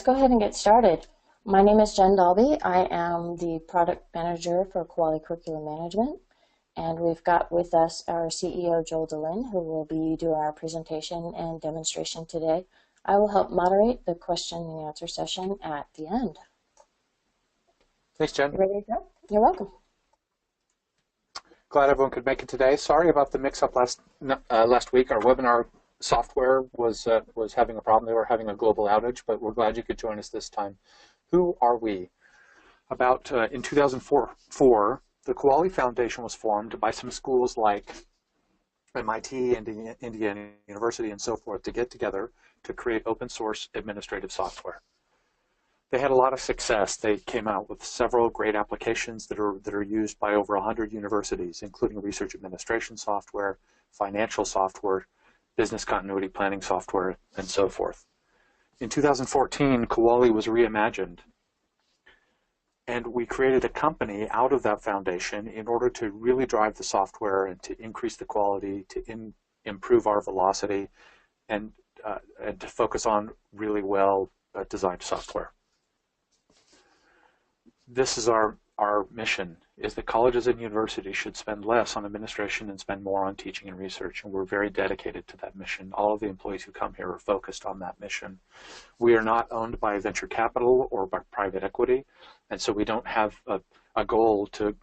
go ahead and get started. My name is Jen Dalby. I am the product manager for Kuali Curriculum Management, and we've got with us our CEO, Joel Delin, who will be doing our presentation and demonstration today. I will help moderate the question and answer session at the end. Thanks, Jen. You ready to go? You're welcome. Glad everyone could make it today. Sorry about the mix-up last week. Our webinar software was having a problem. They were having a global outage, but we're glad you could join us this time. Who are we? In 2004, the Kuali Foundation was formed by some schools like MIT, Indiana University, and so forth to get together to create open source administrative software. They had a lot of success. They came out with several great applications that are used by over 100 universities, including research administration software, financial software, business continuity planning software, and so forth. In 2014, Kuali was reimagined, and we created a company out of that foundation in order to really drive the software and to increase the quality, to improve our velocity, and to focus on really well designed software. This is our mission, is that colleges and universities should spend less on administration and spend more on teaching and research, and we're very dedicated to that mission. All of the employees who come here are focused on that mission. We are not owned by venture capital or by private equity, and so we don't have a goal to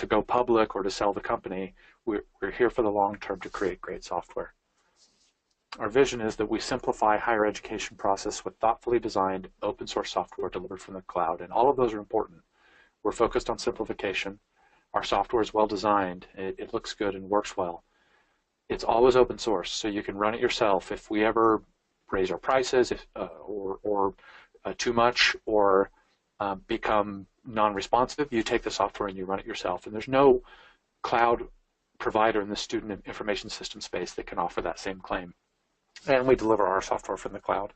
go public or to sell the company. We're here for the long term to create great software. Our vision is that we simplify higher education process with thoughtfully designed open source software delivered from the cloud, and all of those are important. We're focused on simplification. Our software is well designed. It looks good and works well. It's always open source, so you can run it yourself. If we ever raise our prices or too much or become non-responsive, you take the software and you run it yourself. And there's no cloud provider in the student information system space that can offer that same claim. And we deliver our software from the cloud.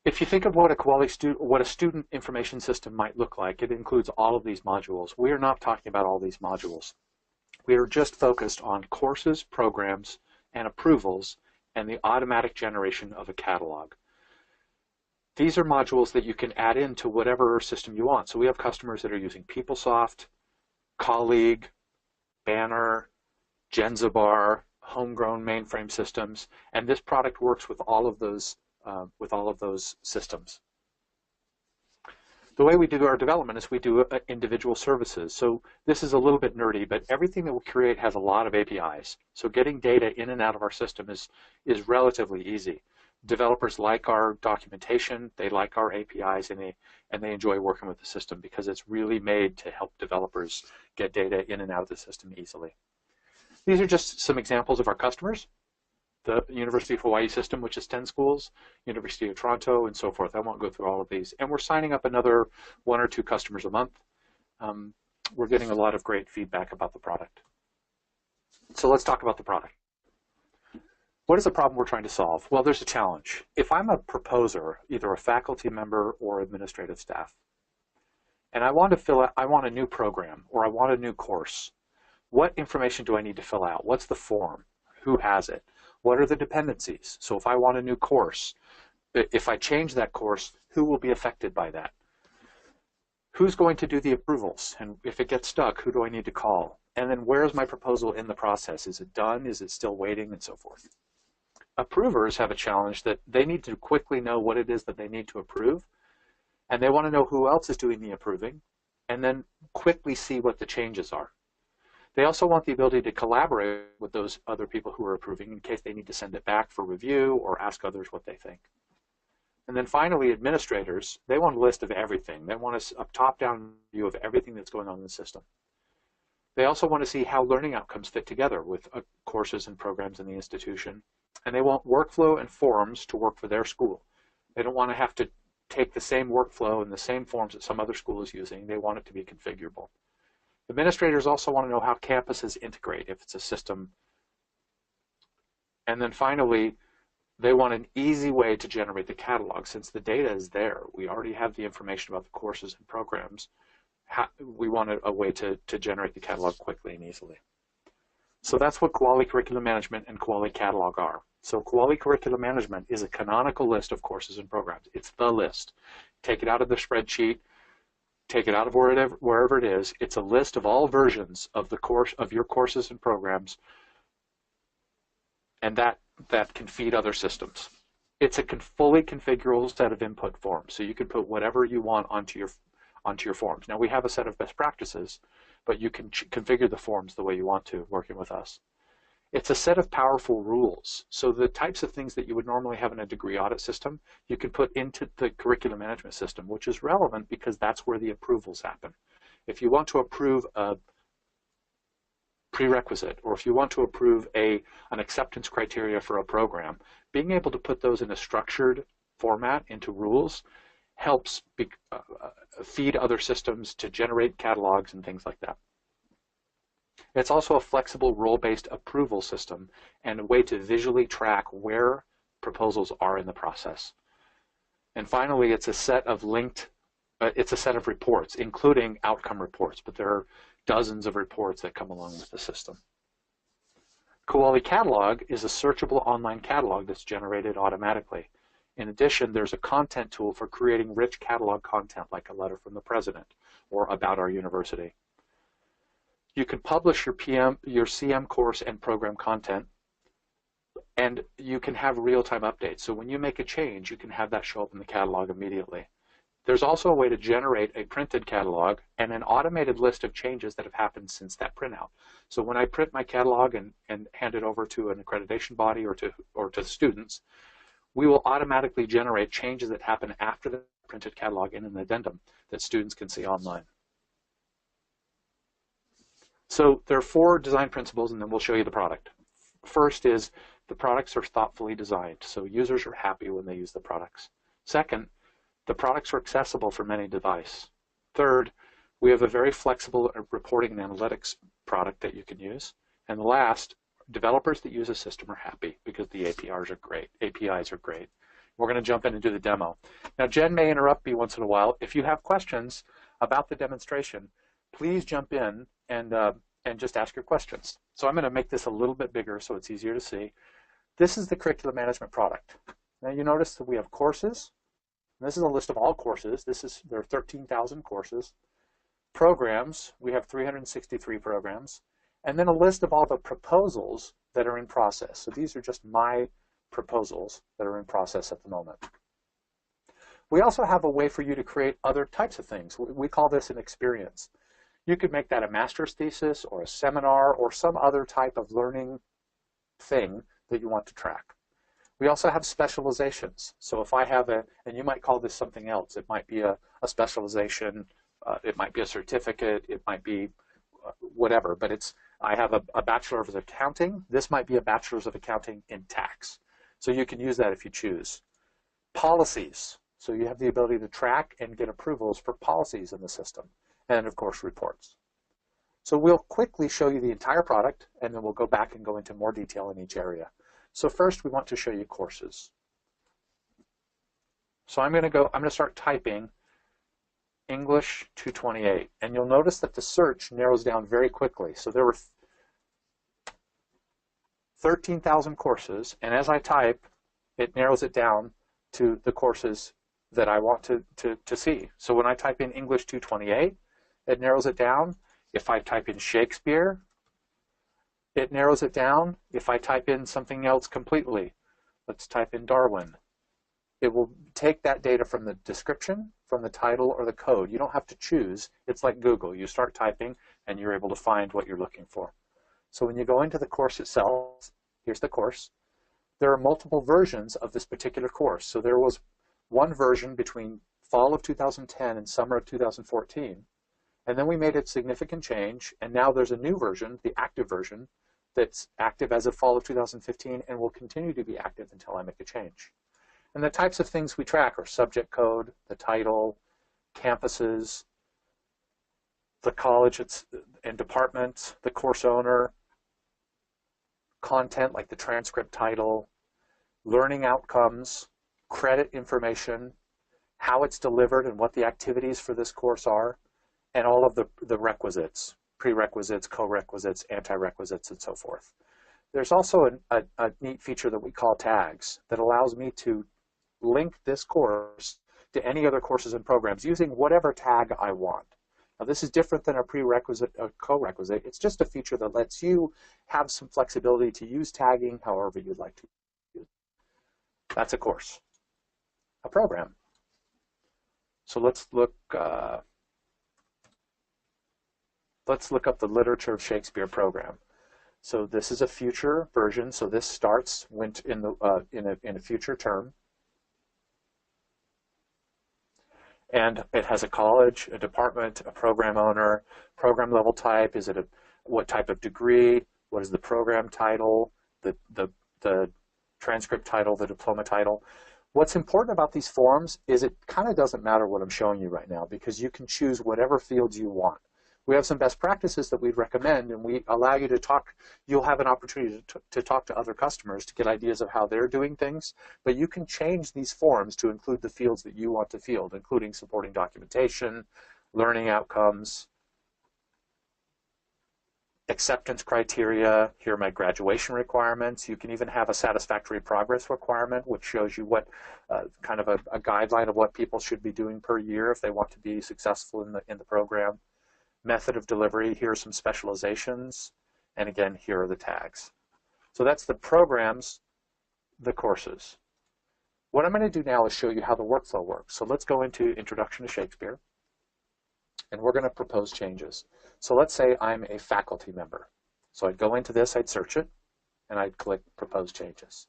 If you think of what a student information system might look like, it includes all of these modules. We are not talking about all these modules. We are just focused on courses, programs, and approvals, and the automatic generation of a catalog. These are modules that you can add into whatever system you want. So we have customers that are using PeopleSoft, Colleague, Banner, Genzabar, homegrown mainframe systems, and this product works with all of those systems. The way we do our development is we do individual services. So this is a little bit nerdy, but everything that we create has a lot of APIs. So getting data in and out of our system is relatively easy. Developers like our documentation, they like our APIs, and they enjoy working with the system because it's really made to help developers get data in and out of the system easily. These are just some examples of our customers. The University of Hawaii system, which is 10 schools, University of Toronto, and so forth. I won't go through all of these. And we're signing up another 1 or 2 customers a month. We're getting a lot of great feedback about the product. So let's talk about the product. What is the problem we're trying to solve? Well, there's a challenge. If I'm a proposer, either a faculty member or administrative staff, and I want a new program or I want a new course, what information do I need to fill out? What's the form? Who has it? What are the dependencies? So if I want a new course, if I change that course, who will be affected by that? Who's going to do the approvals? And if it gets stuck, who do I need to call? And then where's my proposal in the process? Is it done? Is it still waiting? And so forth. Approvers have a challenge that they need to quickly know what it is that they need to approve, and they want to know who else is doing the approving, and then quickly see what the changes are. They also want the ability to collaborate with those other people who are approving in case they need to send it back for review or ask others what they think. And then finally, administrators, they want a list of everything. They want a top-down view of everything that's going on in the system. They also want to see how learning outcomes fit together with courses and programs in the institution. And they want workflow and forms to work for their school. They don't want to have to take the same workflow and the same forms that some other school is using. They want it to be configurable. Administrators also want to know how campuses integrate if it's a system. And then finally, they want an easy way to generate the catalog. Since the data is there, we already have the information about the courses and programs. We want a way to generate the catalog quickly and easily. So that's what Kuali Curriculum Management and Kuali Catalog are. So Kuali Curriculum Management is a canonical list of courses and programs. It's the list. Take it out of the spreadsheet, take it out of wherever it is. It's a list of all versions of the course of your courses and programs, and that can feed other systems. It's a fully configurable set of input forms, so you can put whatever you want onto your forms. Now we have a set of best practices, but you can configure the forms the way you want to working with us. It's a set of powerful rules. So the types of things that you would normally have in a degree audit system, you can put into the curriculum management system, which is relevant because that's where the approvals happen. If you want to approve a prerequisite, or if you want to approve an acceptance criteria for a program, being able to put those in a structured format into rules helps feed other systems to generate catalogs and things like that. It's also a flexible role-based approval system and a way to visually track where proposals are in the process. And finally, it's a set of reports, including outcome reports, but there are dozens of reports that come along with the system. Kuali Catalog is a searchable online catalog that's generated automatically. In addition, there's a content tool for creating rich catalog content like a letter from the president or about our university. You can publish your CM course and program content, and you can have real-time updates. So when you make a change, you can have that show up in the catalog immediately. There's also a way to generate a printed catalog and an automated list of changes that have happened since that printout. So when I print my catalog and hand it over to an accreditation body or to students, we will automatically generate changes that happen after the printed catalog in an addendum that students can see online. So there are 4 design principles, and then we'll show you the product. First is the products are thoughtfully designed, so users are happy when they use the products. Second, the products are accessible from any device. Third, we have a very flexible reporting and analytics product that you can use. And last, developers that use the system are happy because the APIs are great. We're going to jump in and do the demo. Now, Jen may interrupt me once in a while. If you have questions about the demonstration, please jump in and just ask your questions. So I'm going to make this a little bit bigger so it's easier to see. This is the curriculum management product. Now you notice that we have courses. This is a list of all courses. There are 13,000 courses. Programs, we have 363 programs. And then a list of all the proposals that are in process. So these are just my proposals that are in process at the moment. We also have a way for you to create other types of things. We call this an experience. You could make that a master's thesis or a seminar or some other type of learning thing that you want to track. We also have specializations. So if I have and you might call this something else. It might be a specialization, it might be a certificate, it might be whatever, but I have a Bachelor of Accounting. This might be a Bachelor's of Accounting in Tax. So you can use that if you choose. Policies. So you have the ability to track and get approvals for policies in the system. And of course, reports. So we'll quickly show you the entire product, and then we'll go back and go into more detail in each area. So first, we want to show you courses. So I'm going to start typing English 228, and you'll notice that the search narrows down very quickly. So there were 13,000 courses, and as I type, it narrows it down to the courses that I want to see. So when I type in English 228, it narrows it down. If I type in Shakespeare, it narrows it down. If I type in something else completely, let's type in Darwin, it will take that data from the description, from the title, or the code. You don't have to choose. It's like Google. You start typing, and you're able to find what you're looking for. So when you go into the course itself, here's the course. There are multiple versions of this particular course. So there was one version between fall of 2010 and summer of 2014. And then we made a significant change, and now there's a new version, the active version, that's active as of fall of 2015 and will continue to be active until I make a change. And the types of things we track are subject code, the title, campuses, the college and department, the course owner, content like the transcript title, learning outcomes, credit information, how it's delivered and what the activities for this course are, and all of the requisites. prerequisites, co-requisites, anti-requisites, and so forth. There's also a neat feature that we call tags that allows me to link this course to any other courses and programs using whatever tag I want. Now, this is different than a prerequisite or co-requisite. It's just a feature that lets you have some flexibility to use tagging however you'd like to use. That's a course. A program. So let's look up the literature of Shakespeare program. So this is a future version. So this starts in a future term. And it has a college, a department, a program owner, program level type. Is it what type of degree? What is the program title? The transcript title, the diploma title. What's important about these forms is it kind of doesn't matter what I'm showing you right now because you can choose whatever fields you want. We have some best practices that we'd recommend, and we allow you to talk. You'll have an opportunity to talk to other customers to get ideas of how they're doing things, but you can change these forms to include the fields that you want to field, including supporting documentation, learning outcomes, acceptance criteria. Here are my graduation requirements. You can even have a satisfactory progress requirement, which shows you what kind of a guideline of what people should be doing per year if they want to be successful in the program. Method of delivery, here are some specializations, and again, here are the tags. So that's the programs, the courses. What I'm going to do now is show you how the workflow works. So let's go into Introduction to Shakespeare, and we're going to propose changes. So let's say I'm a faculty member. So I'd go into this, I'd search it, and I'd click Propose Changes.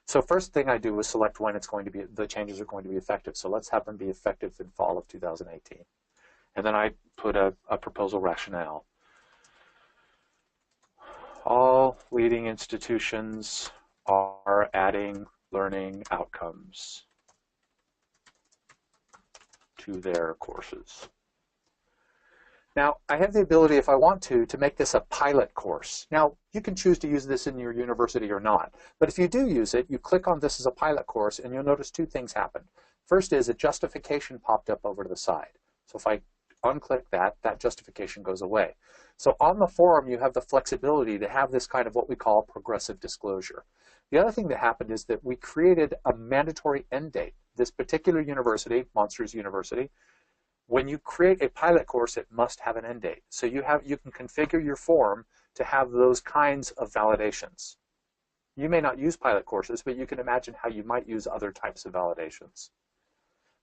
So first thing I do is select when the changes are going to be effective. So let's have them be effective in fall of 2018. And then I put a proposal rationale. All leading institutions are adding learning outcomes to their courses. Now, I have the ability, if I want to make this a pilot course. Now, you can choose to use this in your university or not. But if you do use it, you click on this as a pilot course, and you'll notice two things happen. First is a justification popped up over to the side. So if I unclick that, that justification goes away. So on the forum, you have the flexibility to have this kind of what we call progressive disclosure. The other thing that happened is that we created a mandatory end date. This particular university, Monsters University, when you create a pilot course, it must have an end date. So you can configure your form to have those kinds of validations. You may not use pilot courses, but you can imagine how you might use other types of validations.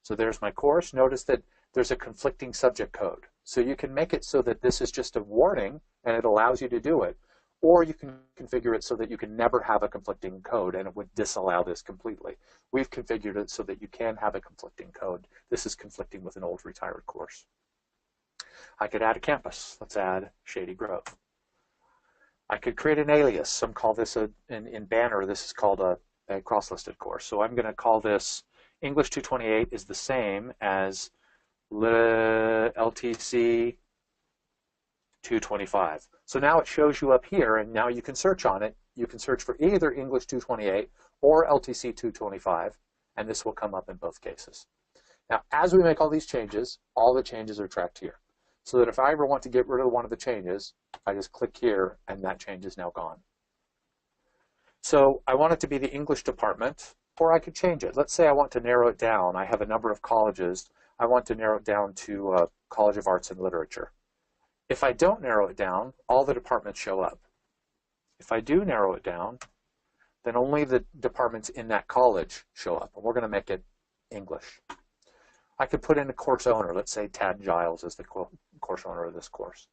So there's my course. Notice that there's a conflicting subject code. So you can make it so that this is just a warning and it allows you to do it. Or you can configure it so that you can never have a conflicting code and it would disallow this completely. We've configured it so that you can have a conflicting code. This is conflicting with an old retired course. I could add a campus. Let's add Shady Grove. I could create an alias. Some call this in Banner, this is called a cross-listed course. So I'm going to call this English 228 is the same as LTC 225. So now it shows you up here, and now you can search on it. You can search for either English 228 or LTC 225, and this will come up in both cases. Now, as we make all these changes, all the changes are tracked here. So that if I ever want to get rid of one of the changes, I just click here, and that change is now gone. So I want it to be the English department, or I could change it. Let's say I want to narrow it down. I have a number of colleges. I want to narrow it down to College of Arts and Literature. If I don't narrow it down, all the departments show up. If I do narrow it down, then only the departments in that college show up, and we're going to make it English. I could put in a course owner. Let's say Tad Giles is the course owner of this course.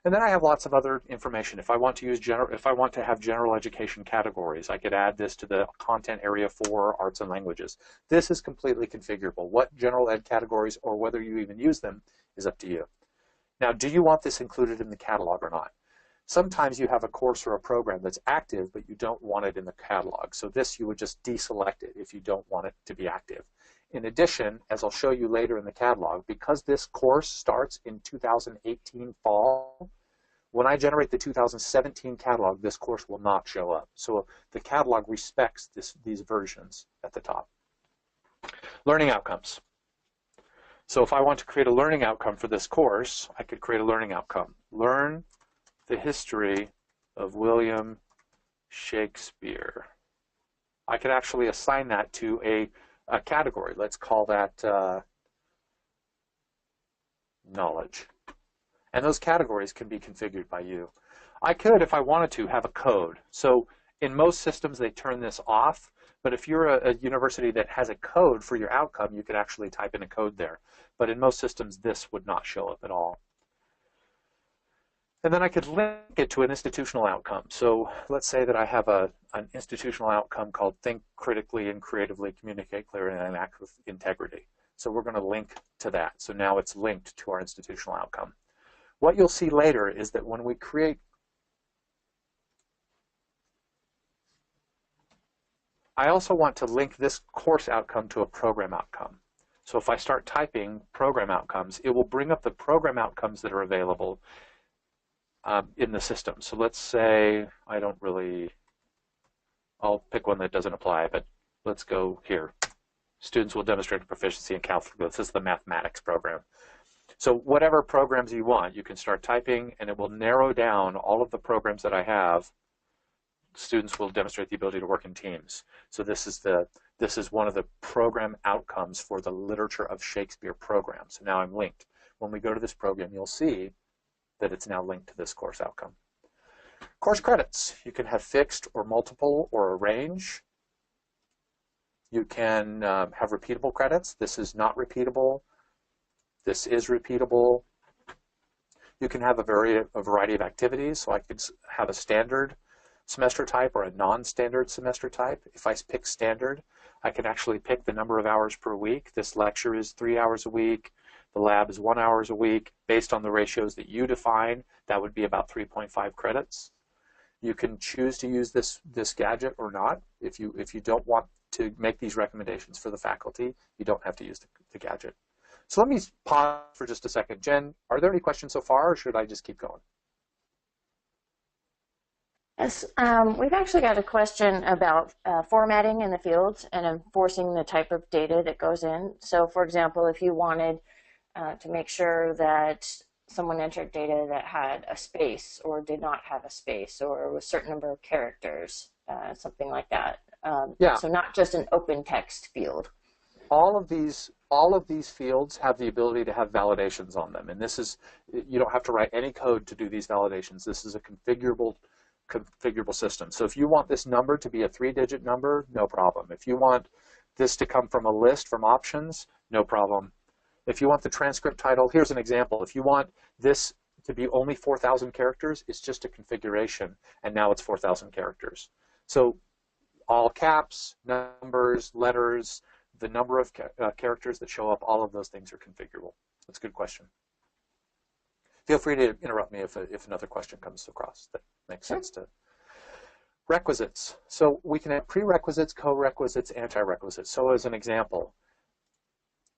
And then I have lots of other information. If I want to have general education categories, I could add this to the content area for arts and languages. This is completely configurable. What general ed categories or whether you even use them is up to you. Now, do you want this included in the catalog or not? Sometimes you have a course or a program that's active, but you don't want it in the catalog. So this, you would just deselect it if you don't want it to be active. In addition, as I'll show you later in the catalog, because this course starts in 2018 fall, when I generate the 2017 catalog, this course will not show up. So the catalog respects these versions at the top. Learning outcomes. So if I want to create a learning outcome for this course, I could create a learning outcome. Learn the history of William Shakespeare. I could actually assign that to a category. Let's call that knowledge. And those categories can be configured by you. I could, if I wanted to, have a code. So in most systems, they turn this off. But if you're a university that has a code for your outcome, you could actually type in a code there. But in most systems, this would not show up at all. And then I could link it to an institutional outcome. So let's say that I have an institutional outcome called think critically and creatively, communicate clearly, and act with integrity. So we're going to link to that. So now it's linked to our institutional outcome. What you'll see later is that when we create, I also want to link this course outcome to a program outcome. So if I start typing program outcomes, it will bring up the program outcomes that are available in the system. So let's say I'll pick one that doesn't apply, but let's go here. Students will demonstrate proficiency in calculus. This is the mathematics program. So whatever programs you want, you can start typing, and it will narrow down all of the programs that I have. Students will demonstrate the ability to work in teams. So this is one of the program outcomes for the Literature of Shakespeare program. So now I'm linked. When we go to this program, you'll see that it's now linked to this course outcome. Course credits. You can have fixed or multiple or a range. You can have repeatable credits. This is not repeatable. This is repeatable. You can have a variety of activities. So I could have a standard semester type or a non-standard semester type. If I pick standard, I can actually pick the number of hours per week. This lecture is 3 hours a week. The lab is 1 hour a week. Based on the ratios that you define, that would be about 3.5 credits. You can choose to use this gadget or not. If you don't want to make these recommendations for the faculty, you don't have to use the gadget. So let me pause for just a second. Jen, are there any questions so far, or should I just keep going? Yes, we've actually got a question about formatting in the fields and enforcing the type of data that goes in. So for example, if you wanted to make sure that someone entered data that had a space or did not have a space or a certain number of characters, something like that. Yeah. So not just an open text field. All of these fields have the ability to have validations on them. And this is, you don't have to write any code to do these validations. This is a configurable system. So if you want this number to be a 3-digit number, no problem. If you want this to come from a list from options, no problem. If you want the transcript title, here's an example. If you want this to be only 4,000 characters, it's just a configuration, and now it's 4,000 characters. So all caps, numbers, letters, the number of characters that show up, all of those things are configurable. That's a good question. Feel free to interrupt me if another question comes across that makes sense to. Requisites. So we can have prerequisites, co-requisites, anti-requisites. So as an example,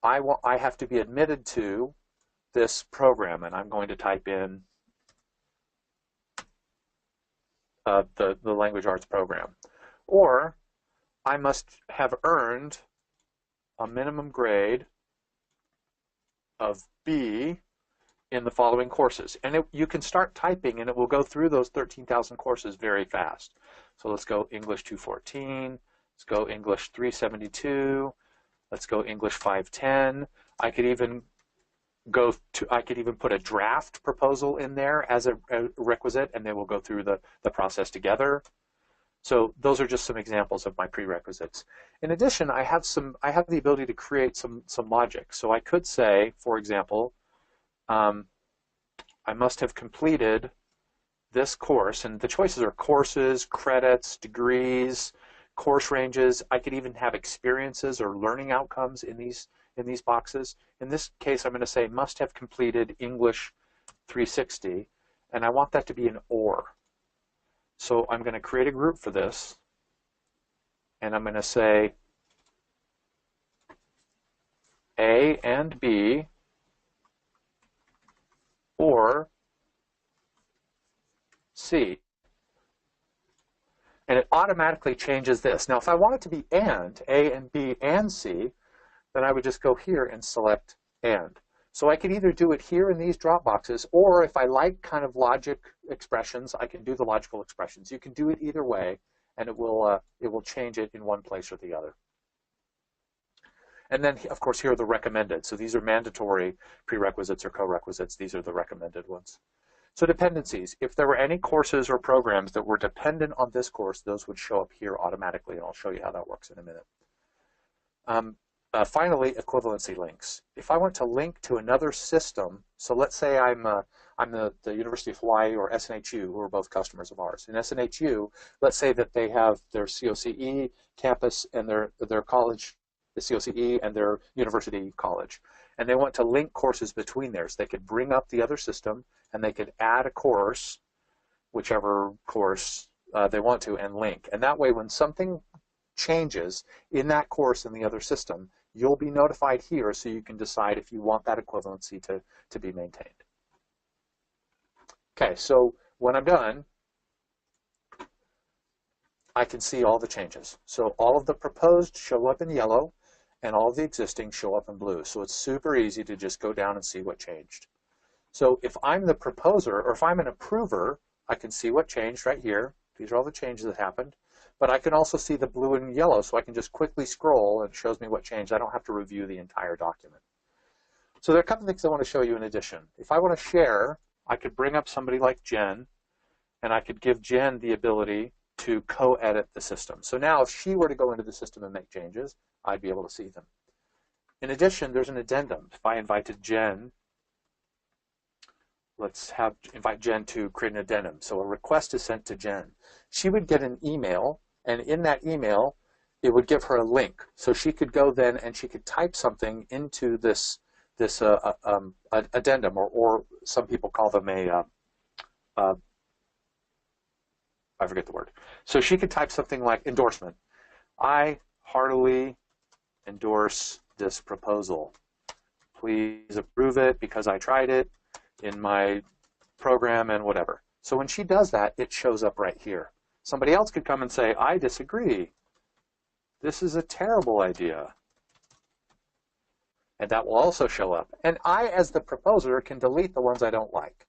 I have to be admitted to this program, and I'm going to type in the language arts program. Or I must have earned a minimum grade of B in the following courses. And you can start typing, and it will go through those 13,000 courses very fast. So let's go English 214. Let's go English 372. Let's go English 510. I could even put a draft proposal in there as a requisite, and they will go through the process together. So those are just some examples of my prerequisites. In addition, I have the ability to create some logic. So I could say, for example, I must have completed this course, and the choices are courses, credits, degrees, course ranges. I could even have experiences or learning outcomes in these boxes. In this case, I'm going to say must have completed English 360, and I want that to be an OR. So I'm going to create a group for this, and I'm going to say A and B, or C. And it automatically changes this. Now, if I want it to be and, A and B and C, then I would just go here and select and. So I can either do it here in these drop boxes, or if I like kind of logic expressions, I can do the logical expressions. You can do it either way, and it will change it in one place or the other. And then, of course, here are the recommended. So these are mandatory prerequisites or co-requisites. These are the recommended ones. So dependencies. If there were any courses or programs that were dependent on this course, those would show up here automatically, and I'll show you how that works in a minute. Finally, equivalency links. If I want to link to another system, so let's say I'm the University of Hawaii or SNHU, who are both customers of ours. In SNHU, let's say that they have their COCE campus and their college, the COCE and their university college, and they want to link courses between theirs. They could bring up the other system and they could add a course, whichever course they want to, and link. And that way, when something changes in that course in the other system, you'll be notified here so you can decide if you want that equivalency to be maintained. Okay, so when I'm done, I can see all the changes. So all of the proposed show up in yellow, and all of the existing show up in blue. So it's super easy to just go down and see what changed. So if I'm the proposer, or if I'm an approver, I can see what changed right here. These are all the changes that happened. But I can also see the blue and yellow, so I can just quickly scroll and it shows me what changed. I don't have to review the entire document. So there are a couple of things I want to show you in addition. If I want to share, I could bring up somebody like Jen, and I could give Jen the ability to co-edit the system. So now if she were to go into the system and make changes, I'd be able to see them. In addition, there's an addendum. If I invited Jen, let's invite Jen to create an addendum. So a request is sent to Jen. She would get an email, and in that email, it would give her a link. So she could go then and she could type something into this addendum, or some people call them I forget the word. So she could type something like endorsement. I heartily endorse this proposal. Please approve it because I tried it in my program and whatever. So when she does that, it shows up right here. Somebody else could come and say, I disagree. This is a terrible idea. And that will also show up. And I, as the proposer, can delete the ones I don't like.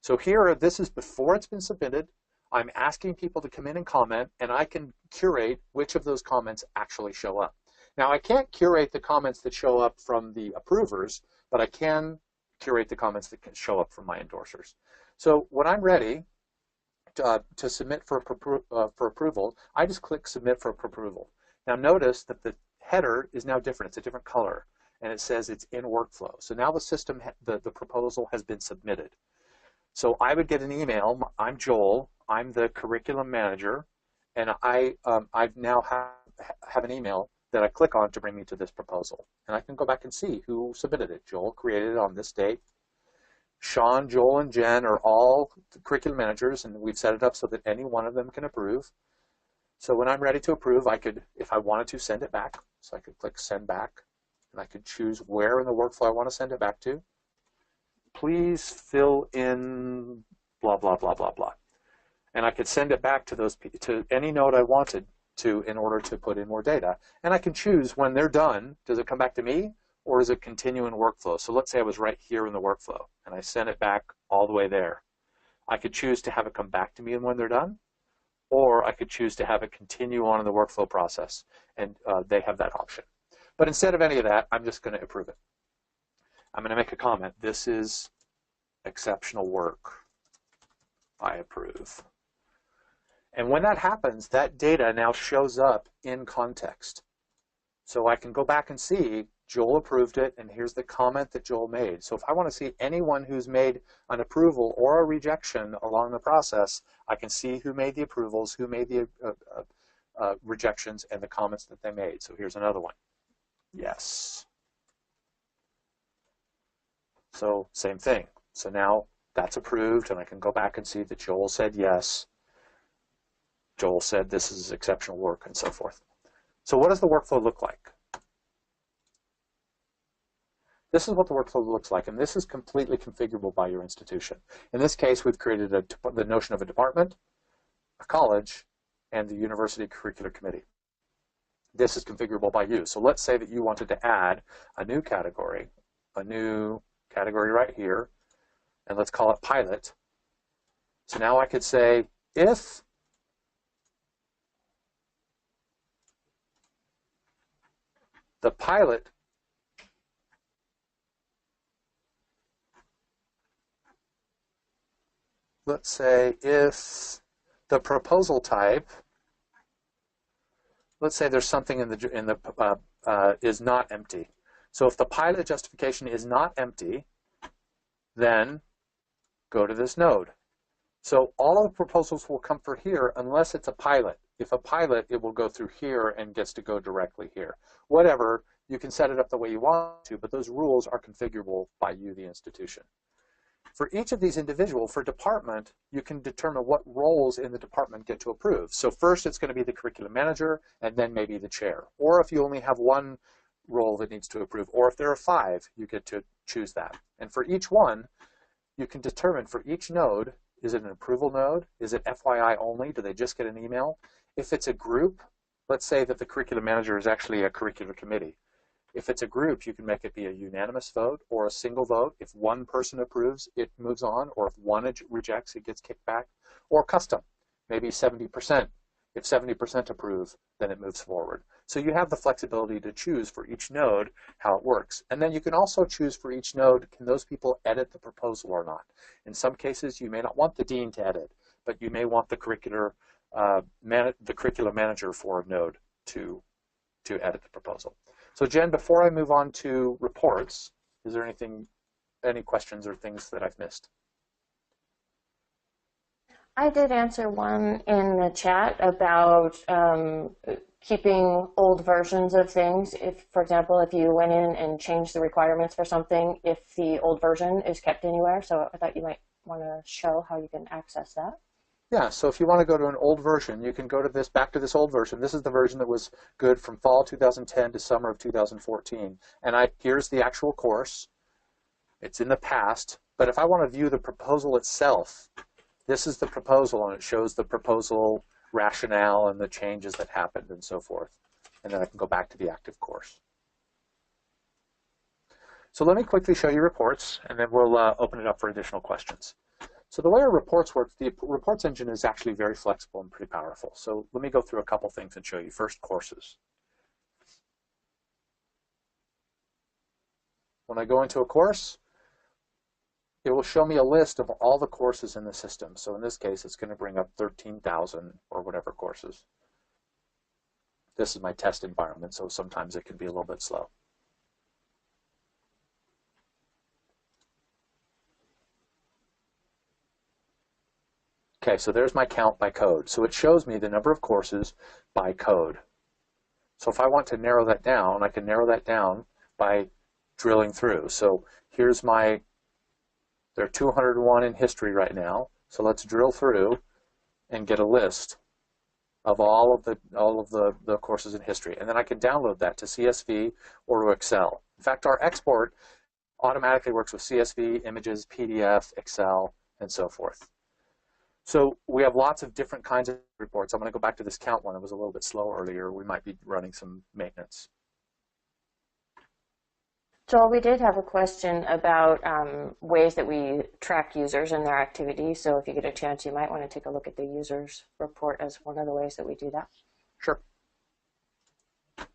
So here, this is before it's been submitted. I'm asking people to come in and comment, and I can curate which of those comments actually show up. Now, I can't curate the comments that show up from the approvers, but I can curate the comments that can show up from my endorsers. So when I'm ready to submit for approval, I just click Submit for Approval. Now notice that the header is now different. It's a different color, and it says it's in workflow. So now the system, the proposal has been submitted. So I would get an email. I'm Joel. I'm the curriculum manager, and I now have an email that I click on to bring me to this proposal. And I can go back and see who submitted it. Joel created it on this date. Sean, Joel, and Jen are all the curriculum managers, and we've set it up so that any one of them can approve. So when I'm ready to approve, I could, if I wanted to, send it back. So I could click Send Back, and I could choose where in the workflow I want to send it back to. Please fill in blah, blah, blah, blah, blah. And I could send it back to any node I wanted to in order to put in more data. And I can choose when they're done, does it come back to me or does it continue in workflow? So let's say I was right here in the workflow and I sent it back all the way there. I could choose to have it come back to me when they're done, or I could choose to have it continue on in the workflow process, and they have that option. But instead of any of that, I'm just going to approve it. I'm going to make a comment. This is exceptional work. I approve. And when that happens, that data now shows up in context. So I can go back and see Joel approved it, and here's the comment that Joel made. So if I want to see anyone who's made an approval or a rejection along the process, I can see who made the approvals, who made the rejections, and the comments that they made. So here's another one. Yes. So same thing. So now that's approved, and I can go back and see that Joel said yes. Joel said this is exceptional work, and so forth. So what does the workflow look like? This is what the workflow looks like, and this is completely configurable by your institution. In this case, we've created the notion of a department, a college, and the university curricular committee. This is configurable by you. So let's say that you wanted to add a new category. a new category right here, and let's call it pilot. So now I could say if the pilot let's say if the proposal type, let's say there's something in the is not empty. So if the pilot justification is not empty, then go to this node. So all of the proposals will come for here unless it's a pilot. If a pilot, it will go through here and gets to go directly here. Whatever, you can set it up the way you want to, but those rules are configurable by you, the institution. For each of these individual, for department, you can determine what roles in the department get to approve. So first it's going to be the curriculum manager and then maybe the chair. Or if you only have one role that needs to approve, or if there are 5, you get to choose that. And for each one, you can determine for each node, is it an approval node? Is it FYI only? Do they just get an email? If it's a group, let's say that the curriculum manager is actually a curricular committee. If it's a group, you can make it be a unanimous vote or a single vote. If one person approves, it moves on, or if one rejects, it gets kicked back, or custom, maybe 70%. If 70% approve, then it moves forward. So you have the flexibility to choose for each node how it works. And then you can also choose for each node, can those people edit the proposal or not? In some cases, you may not want the dean to edit, but you may want the curricular manager for a node to edit the proposal. So Jen, before I move on to reports, is there any questions or things that I've missed? I did answer one in the chat about keeping old versions of things. If, for example, if you went in and changed the requirements for something, if the old version is kept anywhere. So I thought you might want to show how you can access that. Yeah, so if you want to go to an old version, you can go to this, back to this old version. This is the version that was good from fall 2010 to summer of 2014. And here's the actual course. It's in the past. But if I want to view the proposal itself, this is the proposal, and it shows the proposal rationale and the changes that happened and so forth. And then I can go back to the active course. So let me quickly show you reports, and then we'll open it up for additional questions. So the way our reports work, the reports engine is actually very flexible and pretty powerful. So let me go through a couple things and show you. First, courses. When I go into a course, it will show me a list of all the courses in the system. So in this case, it's going to bring up 13,000 or whatever courses. This is my test environment, so sometimes it can be a little bit slow. Okay, so there's my count by code. So it shows me the number of courses by code. So if I want to narrow that down, I can narrow that down by drilling through. So here's there are 201 in history right now. So let's drill through and get a list of all of the courses in history. And then I can download that to CSV or to Excel. In fact, our export automatically works with CSV, images, PDF, Excel, and so forth. So we have lots of different kinds of reports. I'm going to go back to this count one. It was a little bit slow earlier. We might be running some maintenance. Joel, we did have a question about ways that we track users and their activity. So if you get a chance, you might want to take a look at the users report as one of the ways that we do that. Sure. So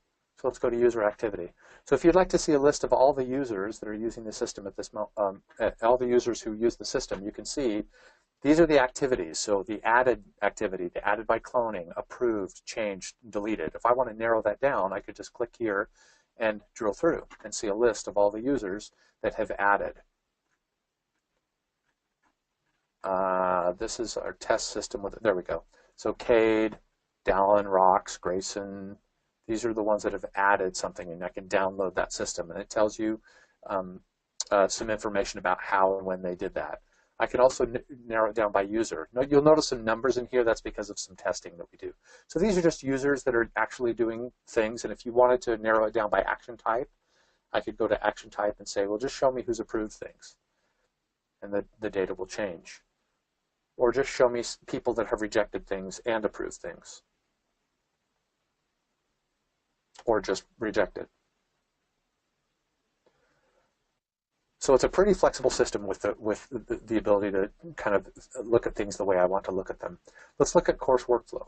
let's go to user activity. So if you'd like to see a list of all the users that are using the system at this moment, all the users who use the system, you can see these are the activities. So the added activity, the added by cloning, approved, changed, deleted. If I want to narrow that down, I could just click here and drill through and see a list of all the users that have added. This is our test system. There we go. So Cade, Dallin, Rox, Grayson, these are the ones that have added something, and I can download that system. And it tells you some information about how and when they did that. I can also narrow it down by user. You'll notice some numbers in here. That's because of some testing that we do. So these are just users that are actually doing things. And if you wanted to narrow it down by action type, I could go to action type and say, well, just show me who's approved things. And the data will change. Or just show me people that have rejected things and approved things. Or just rejected. So it's a pretty flexible system with the ability to kind of look at things the way I want to look at them. Let's look at course workflow.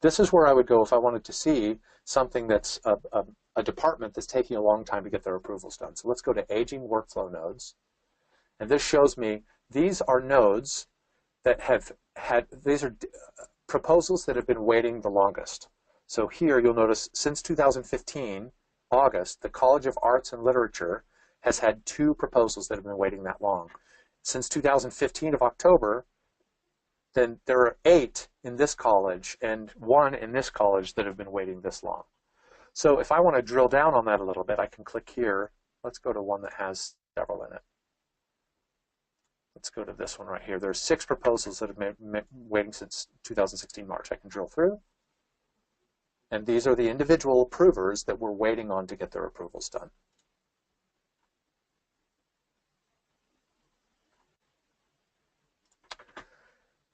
This is where I would go if I wanted to see something that's a department that's taking a long time to get their approvals done. So let's go to aging workflow nodes. And this shows me these are nodes that have had, these are proposals that have been waiting the longest. So here you'll notice since 2015, August, the College of Arts and Literature has had 2 proposals that have been waiting that long. Since 2015 of October, then there are 8 in this college and 1 in this college that have been waiting this long. So if I want to drill down on that a little bit, I can click here. Let's go to one that has several in it. Let's go to this one right here. There's 6 proposals that have been waiting since 2016 March. I can drill through. And these are the individual approvers that we're waiting on to get their approvals done.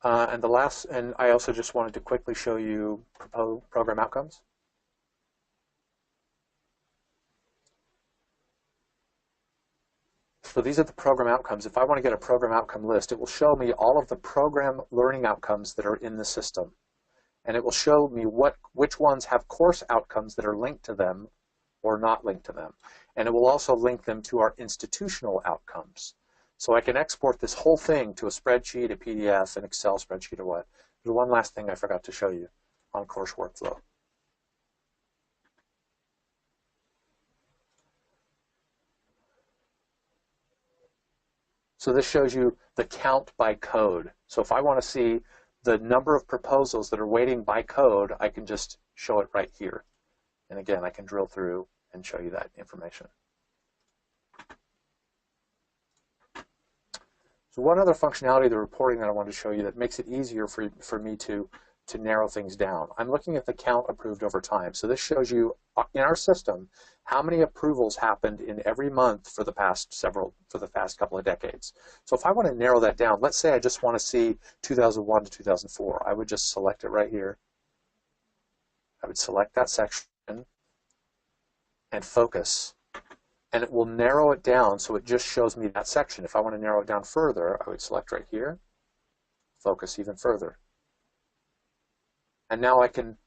And I also just wanted to quickly show you program outcomes. So these are the program outcomes. If I want to get a program outcome list, it will show me all of the program learning outcomes that are in the system. And it will show me which ones have course outcomes that are linked to them or not linked to them. And it will also link them to our institutional outcomes. So I can export this whole thing to a spreadsheet, a PDF, an Excel spreadsheet, or what. There's one last thing I forgot to show you on course workflow. So this shows you the count by code. So if I want to see the number of proposals that are waiting by code, I can just show it right here. And again, I can drill through and show you that information. So one other functionality of the reporting that I wanted to show you that makes it easier for me to narrow things down. I'm looking at the count approved over time. So this shows you in our system how many approvals happened in every month for the past couple of decades. So if I want to narrow that down, let's say I just want to see 2001 to 2004, I would just select it right here. I would select that section and focus. And it will narrow it down so it just shows me that section. If I want to narrow it down further, I would select right here, focus even further. And now I can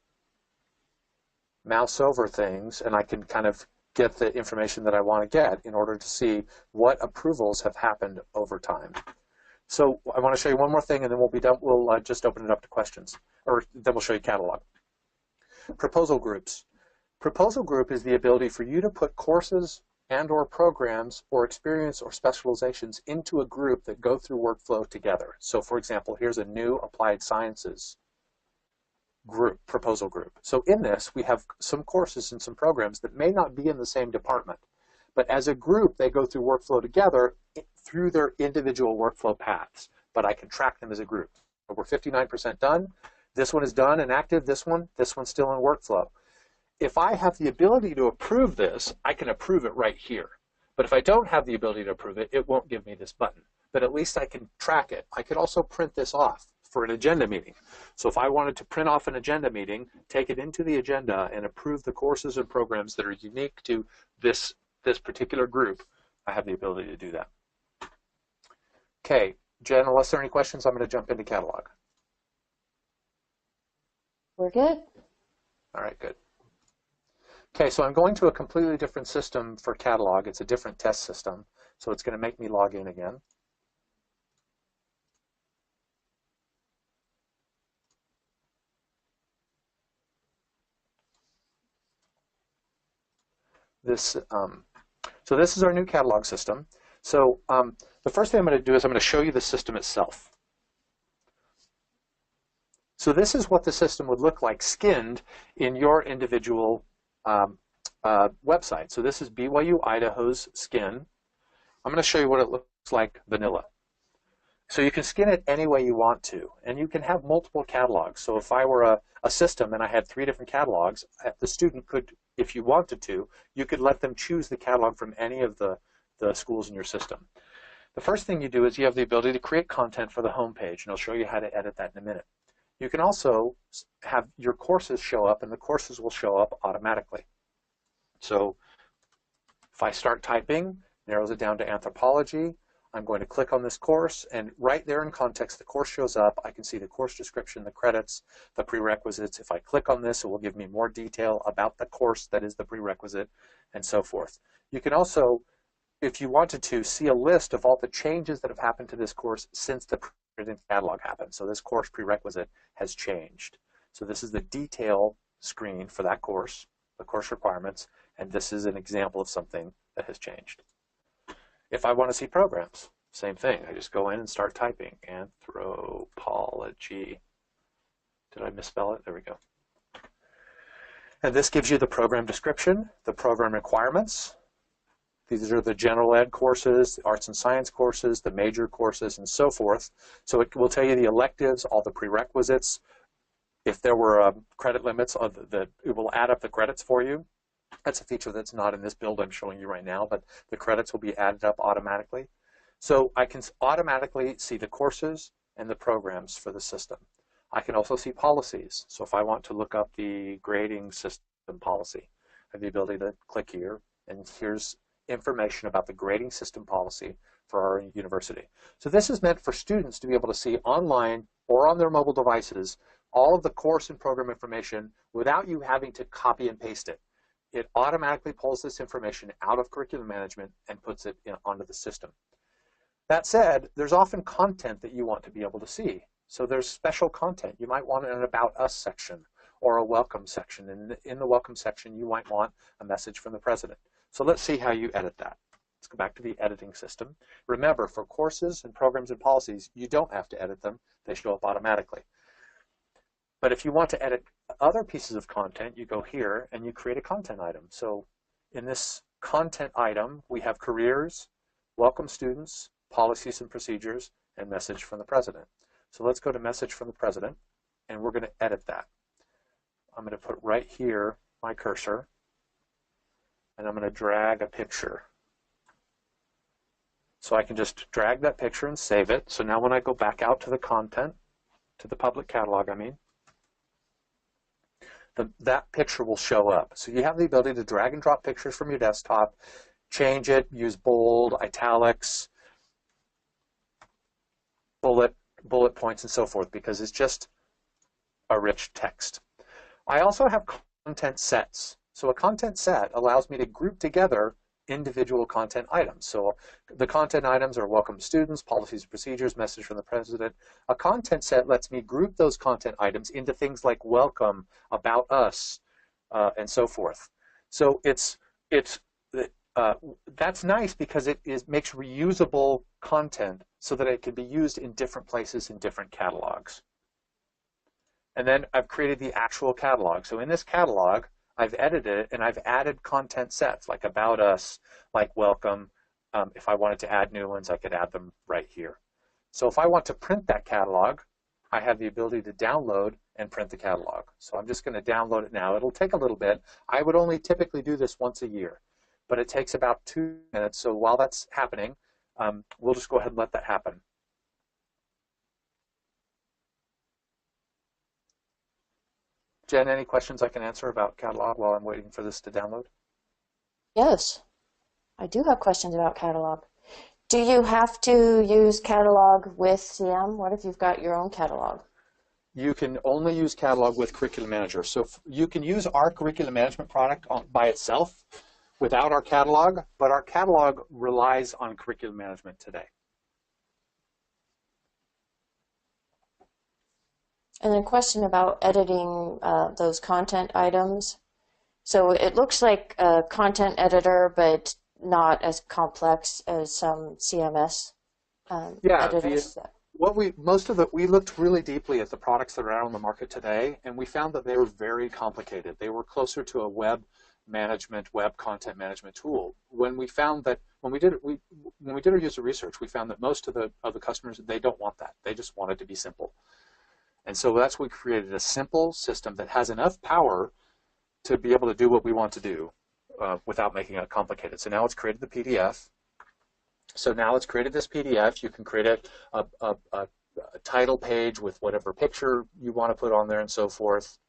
mouse over things and I can kind of get the information that I want to get in order to see what approvals have happened over time. So I want to show you one more thing and then we'll be done. We'll just open it up to questions, or then we'll show you catalog. Proposal groups. Proposal group is the ability for you to put courses and or programs or experience or specializations into a group that go through workflow together. So for example, here's a new applied sciences group, proposal group. So in this, we have some courses and some programs that may not be in the same department, but as a group, they go through workflow together through their individual workflow paths, but I can track them as a group. So we're 59% done. This one is done and active. This one's still in workflow. If I have the ability to approve this, I can approve it right here. But if I don't have the ability to approve it, it won't give me this button. But at least I can track it. I could also print this off for an agenda meeting. So if I wanted to print off an agenda meeting, take it into the agenda and approve the courses and programs that are unique to this particular group, I have the ability to do that. Okay, Jen, unless there are any questions, I'm going to jump into catalog. We're good. All right, good. Okay, so I'm going to a completely different system for catalog. It's a different test system, so it's going to make me log in again. So this is our new catalog system. So the first thing I'm going to do is I'm going to show you the system itself. So this is what the system would look like skinned in your individual website. So this is BYU Idaho's skin. I'm going to show you what it looks like vanilla. So you can skin it any way you want to, and you can have multiple catalogs. So if I were a system and I had 3 different catalogs, the student could, if you wanted to, you could let them choose the catalog from any of the schools in your system. The first thing you do is you have the ability to create content for the home page, and I'll show you how to edit that in a minute. You can also have your courses show up, and the courses will show up automatically. So If I start typing, narrows it down to anthropology. I'm going to click on this course, and right there in context, the course shows up. I can see the course description, the credits, the prerequisites. If I click on this, it will give me more detail about the course that is the prerequisite, and so forth. You can also, if you wanted to, see a list of all the changes that have happened to this course since the printed catalog happened. So this course prerequisite has changed. So this is the detail screen for that course, the course requirements, and this is an example of something that has changed. If I want to see programs, same thing. I just go in and start typing. Anthropology. Did I misspell it? There we go. And this gives you the program description, the program requirements. These are the general ed courses, the arts and science courses, the major courses, and so forth. So it will tell you the electives, all the prerequisites. If there were credit limits, it will add up the credits for you. That's a feature that's not in this build I'm showing you right now, but the credits will be added up automatically. So I can automatically see the courses and the programs for the system. I can also see policies. So if I want to look up the grading system policy, I have the ability to click here, and here's information about the grading system policy for our university. So this is meant for students to be able to see online or on their mobile devices all of the course and program information without you having to copy and paste it. It automatically pulls this information out of curriculum management and puts it onto the system. That said, there's often content that you want to be able to see. So there's special content. You might want an About Us section or a Welcome section. And in the Welcome section, you might want a message from the president. So let's see how you edit that. Let's go back to the editing system. Remember, for courses and programs and policies, you don't have to edit them. They show up automatically. But if you want to edit other pieces of content, you go here and you create a content item. So in this content item, we have careers, welcome students, policies and procedures, and message from the president. So let's go to message from the president, and we're going to edit that. I'm going to put right here my cursor, and I'm going to drag a picture. So I can just drag that picture and save it. So now when I go back out to the content, to the public catalog, that picture will show up. So you have the ability to drag and drop pictures from your desktop, change it, use bold, italics, bullet points, and so forth, because it's just a rich text. I also have content sets. So a content set allows me to group together individual content items. So the content items are welcome students, policies and procedures, message from the president. A content set lets me group those content items into things like welcome, about us, and so forth. So that's nice because it makes reusable content so that it can be used in different places in different catalogs. And then I've created the actual catalog. So in this catalog, I've edited it and I've added content sets like about us, like welcome. If I wanted to add new ones, I could add them right here. So if I want to print that catalog, I have the ability to download and print the catalog. So I'm just going to download it now. It'll take a little bit. I would only typically do this once a year, but it takes about 2 minutes. So while that's happening, we'll just go ahead and let that happen. Jen, any questions I can answer about catalog while I'm waiting for this to download? Yes, I do have questions about catalog. Do you have to use catalog with CM? What if you've got your own catalog? You can only use catalog with Curriculum Manager. So you can use our Curriculum Management product by itself without our catalog, but our catalog relies on Curriculum Management today. And then a question about editing those content items. So it looks like a content editor, but not as complex as some CMS editors. We looked really deeply at the products that are out on the market today, and we found that they were very complicated. They were closer to a web content management tool. When we did our user research, we found that most of the customers, they don't want that. They just want it to be simple. And so that's why we created a simple system that has enough power to be able to do what we want to do without making it complicated. So now it's created the PDF. So now it's created this PDF. You can create a title page with whatever picture you want to put on there and so forth.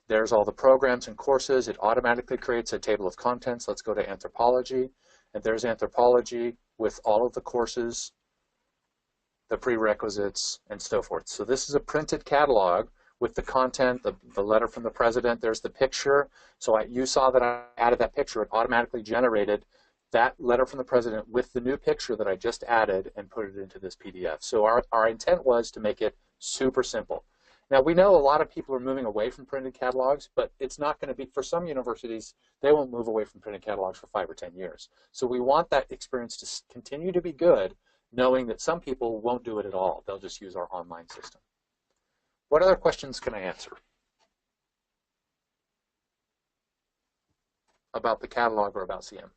There's all the programs and courses. It automatically creates a table of contents. Let's go to anthropology. And there's anthropology with all of the courses, the prerequisites, and so forth. So this is a printed catalog with the content, the letter from the president. There's the picture. So you saw that I added that picture. It automatically generated that letter from the president with the new picture that I just added and put it into this PDF. So our intent was to make it super simple. Now, we know a lot of people are moving away from printed catalogs, but it's not going to be, for some universities, they won't move away from printed catalogs for 5 or 10 years. So we want that experience to continue to be good, knowing that some people won't do it at all. They'll just use our online system. What other questions can I answer about the catalog or about CM?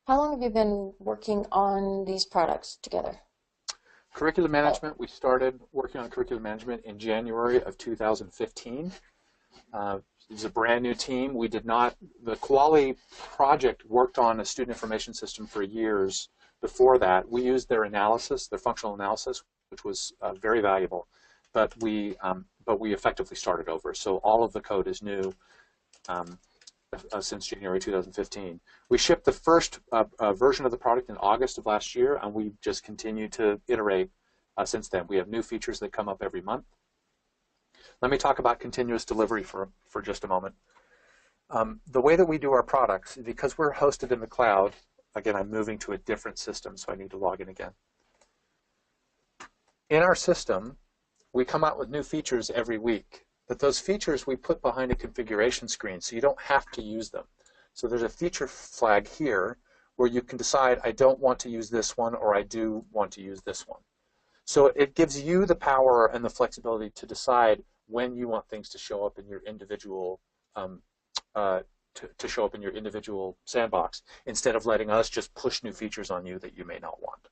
How long have you been working on these products together? Curriculum management, we started working on curriculum management in January of 2015. It was a brand new team. We did not, the Kuali project worked on a student information system for years before that. We used their analysis, their functional analysis, which was very valuable, but we effectively started over. So all of the code is new since January 2015. We shipped the first version of the product in August of last year, and we just continue to iterate since then. We have new features that come up every month. Let me talk about continuous delivery for just a moment. The way that we do our products, because we're hosted in the cloud, again, I'm moving to a different system, so I need to log in again. In our system, we come out with new features every week, but those features we put behind a configuration screen, so you don't have to use them. So there's a feature flag here where you can decide, I don't want to use this one, or I do want to use this one. So it gives you the power and the flexibility to decide when you want things to show up in your individual to show up in your individual sandbox, instead of letting us just push new features on you that you may not want.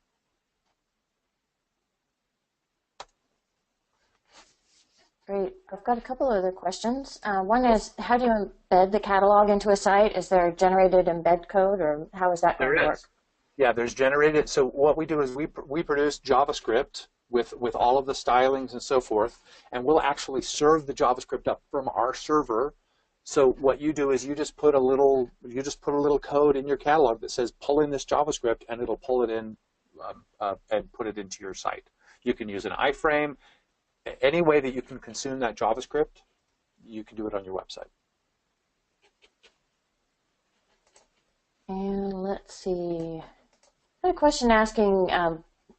Great. I've got a couple other questions. One is, how do you embed the catalog into a site? Is there generated embed code, or how is that going to work? Yeah, there's generated. So what we do is we produce JavaScript with all of the stylings and so forth, and we'll actually serve the JavaScript up from our server. So what you do is you just put a little code in your catalog that says pull in this JavaScript, and it'll pull it in and put it into your site. You can use an iframe. Any way that you can consume that JavaScript, you can do it on your website. And let's see. I had a question asking,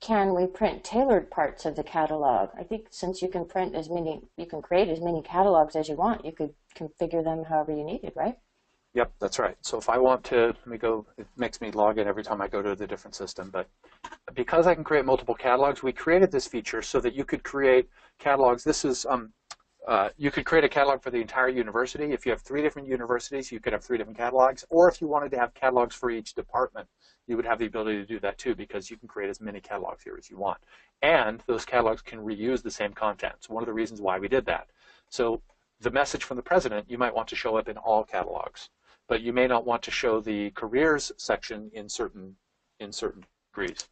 can we print tailored parts of the catalog? I think since you can print as many, you can create as many catalogs as you want, you could configure them however you need it, right? Yep, that's right. So if I want to, let me go, it makes me log in every time I go to the different system, but because I can create multiple catalogs, we created this feature so that you could create catalogs. This is, you could create a catalog for the entire university. If you have 3 different universities, you could have 3 different catalogs, or if you wanted to have catalogs for each department, you would have the ability to do that too, because you can create as many catalogs here as you want. And those catalogs can reuse the same content. So one of the reasons why we did that. So the message from the president, you might want to show up in all catalogs, but you may not want to show the careers section in certain degrees.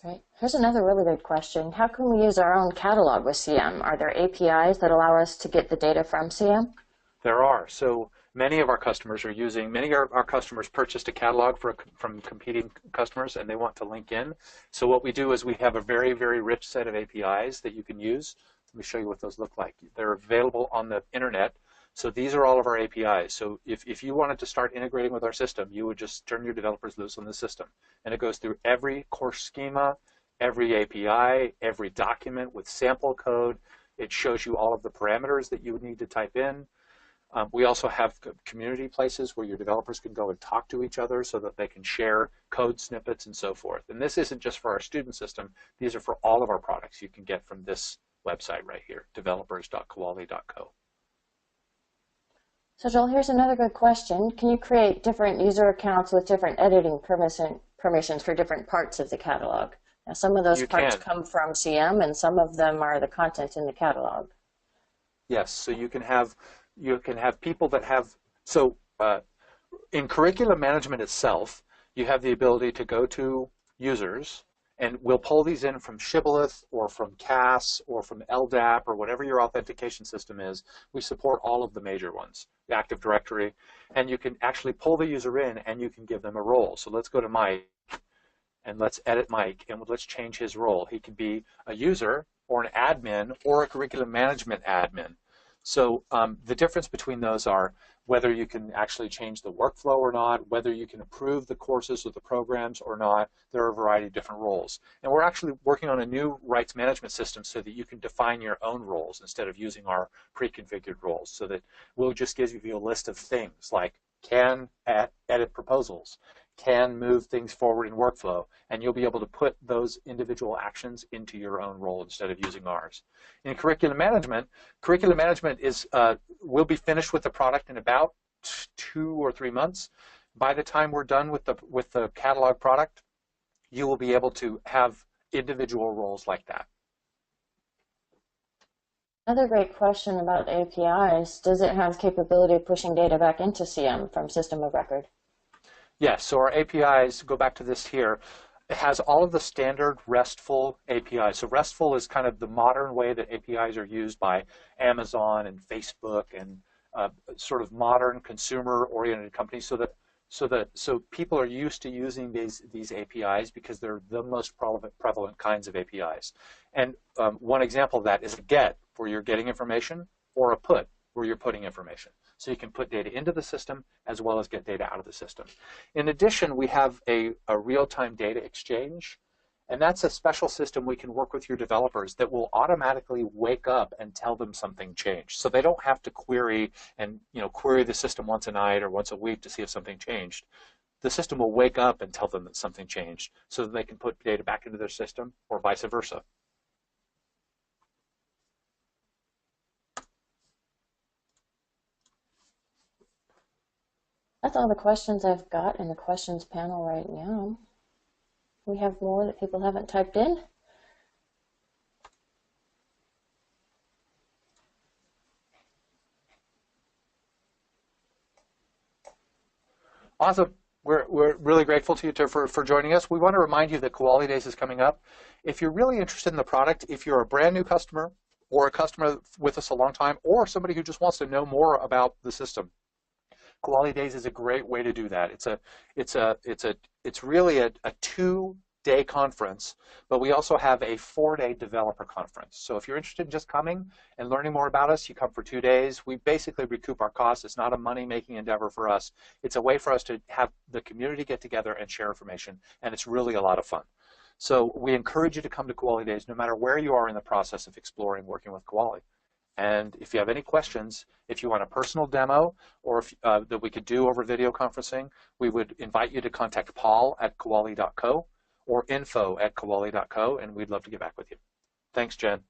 Right. Here's another really good question. How can we use our own catalog with CM? Are there APIs that allow us to get the data from CM? There are. So many of our customers are using, many of our customers purchased a catalog from competing customers, and they want to link in. So what we do is we have a very, very rich set of APIs that you can use. Let me show you what those look like. They're available on the internet. So these are all of our APIs. So if you wanted to start integrating with our system, you would just turn your developers loose on the system. And it goes through every course schema, every API, every document with sample code. It shows you all of the parameters that you would need to type in. We also have community places where your developers can go and talk to each other so that they can share code snippets and so forth. And this isn't just for our student system. These are for all of our products you can get from this website right here, developers.kuali.co. So Joel, here's another good question. Can you create different user accounts with different editing permissions for different parts of the catalog? Now, some of those parts come from CM, and some of them are the content in the catalog. Yes, so you can have people that have, so in curriculum management itself, you have the ability to go to users And we'll pull these in from Shibboleth or from CAS or from LDAP or whatever your authentication system is. We support all of the major ones, the Active Directory. And you can actually pull the user in and you can give them a role. So let's go to Mike and let's edit Mike and let's change his role. He could be a user or an admin or a curriculum management admin. So the difference between those are whether you can actually change the workflow or not, whether you can approve the courses or the programs or not. There are a variety of different roles. And we're actually working on a new rights management system so that you can define your own roles instead of using our pre-configured roles, so that we'll just give you a list of things like can edit proposals, can move things forward in workflow, and you'll be able to put those individual actions into your own role instead of using ours. In curriculum management is we'll be finished with the product in about 2 or 3 months. By the time we're done with the catalog product, you will be able to have individual roles like that. Another great question about APIs, does it have capability of pushing data back into CM from system of record? Yes, so our APIs, go back to this here, it has all of the standard RESTful APIs. So RESTful is kind of the modern way that APIs are used by Amazon and Facebook and sort of modern consumer-oriented companies, so people are used to using these APIs because they're the most prevalent kinds of APIs. And one example of that is a GET, where you're getting information, or a PUT, where you're putting information. So you can put data into the system as well as get data out of the system. In addition, we have a real-time data exchange, and that's a special system we can work with your developers that will automatically wake up and tell them something changed. So they don't have to query the system once a night or once a week to see if something changed. The system will wake up and tell them that something changed so that they can put data back into their system or vice versa. That's all the questions I've got in the questions panel right now. We have more that people haven't typed in. Awesome. We're really grateful to you for joining us. We want to remind you that Kuali Days is coming up. If you're really interested in the product, if you're a brand new customer or a customer with us a long time, or somebody who just wants to know more about the system, Kuali Days is a great way to do that. It's really a 2-day conference, but we also have a 4-day developer conference. So if you're interested in just coming and learning more about us, you come for 2 days. We basically recoup our costs. It's not a money-making endeavor for us. It's a way for us to have the community get together and share information, and it's really a lot of fun. So we encourage you to come to Kuali Days no matter where you are in the process of exploring working with Kuali. And if you have any questions, if you want a personal demo or if, that we could do over video conferencing, we would invite you to contact Paul at kuali.co or info@kuali.co, and we'd love to get back with you. Thanks, Jen.